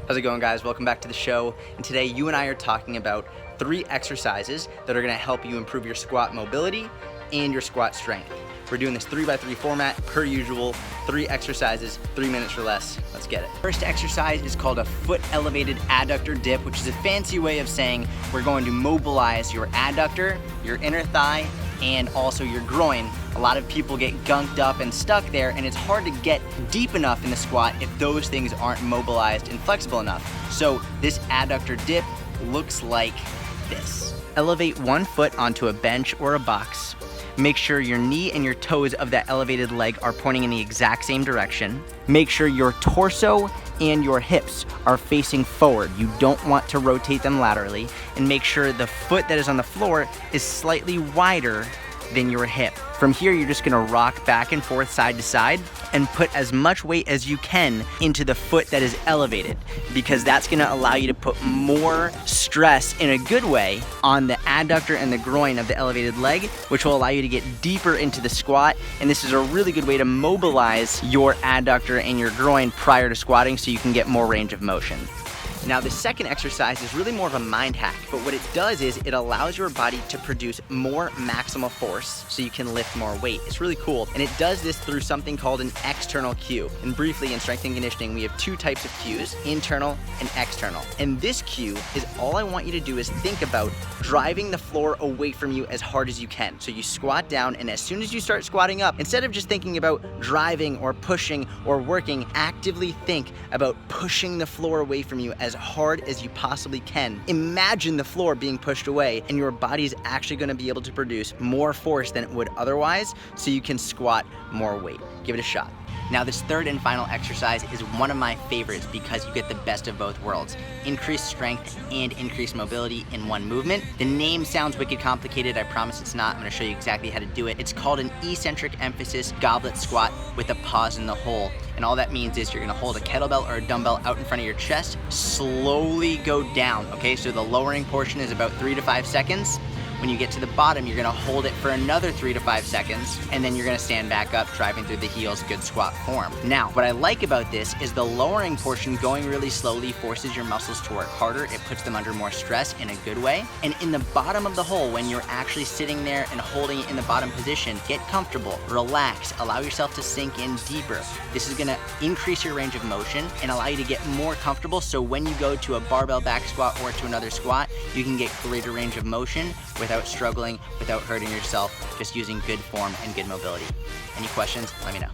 How's it going, guys? Welcome back to the show. And today you and I are talking about 3 exercises that are gonna help you improve your squat mobility and your squat strength. We're doing this 3x3 format, per usual, 3 exercises, 3 minutes or less. Let's get it. First exercise is called a foot elevated adductor dip, which is a fancy way of saying we're going to mobilize your adductor, your inner thigh, and also your groin. A lot of people get gunked up and stuck there, and it's hard to get deep enough in the squat if those things aren't mobilized and flexible enough. So this adductor dip looks like this. Elevate one foot onto a bench or a box. Make sure your knee and your toes of that elevated leg are pointing in the exact same direction. Make sure your torso and your hips are facing forward. You don't want to rotate them laterally. And make sure the foot that is on the floor is slightly wider than your hip. From here, you're just gonna rock back and forth, side to side, and put as much weight as you can into the foot that is elevated, because that's gonna allow you to put more stress in a good way on the adductor and the groin of the elevated leg, which will allow you to get deeper into the squat. And this is a really good way to mobilize your adductor and your groin prior to squatting so you can get more range of motion. Now, the second exercise is really more of a mind hack, but what it does is it allows your body to produce more maximal force so you can lift more weight. It's really cool, and it does this through something called an external cue. And briefly, in strength and conditioning, we have 2 types of cues, internal and external. And this cue is all I want you to do is think about driving the floor away from you as hard as you can. So you squat down, and as soon as you start squatting up, instead of just thinking about driving or pushing or working, actively think about pushing the floor away from you as hard as you possibly can. Imagine the floor being pushed away, and your body's actually gonna be able to produce more force than it would otherwise, so you can squat more weight. Give it a shot. Now, this third and final exercise is one of my favorites because you get the best of both worlds. Increased strength and increased mobility in one movement. The name sounds wicked complicated. I promise it's not. I'm gonna show you exactly how to do it. It's called an eccentric emphasis goblet squat with a pause in the hole. And all that means is you're gonna hold a kettlebell or a dumbbell out in front of your chest, slowly go down, okay? So the lowering portion is about 3 to 5 seconds. When you get to the bottom, you're gonna hold it for another 3 to 5 seconds, and then you're gonna stand back up, driving through the heels, good squat form. Now, what I like about this is the lowering portion going really slowly forces your muscles to work harder. It puts them under more stress in a good way. And in the bottom of the hole, when you're actually sitting there and holding it in the bottom position, get comfortable, relax, allow yourself to sink in deeper. This is gonna increase your range of motion and allow you to get more comfortable, so when you go to a barbell back squat or to another squat, you can get greater range of motion without struggling, without hurting yourself, just using good form and good mobility. Any questions? Let me know.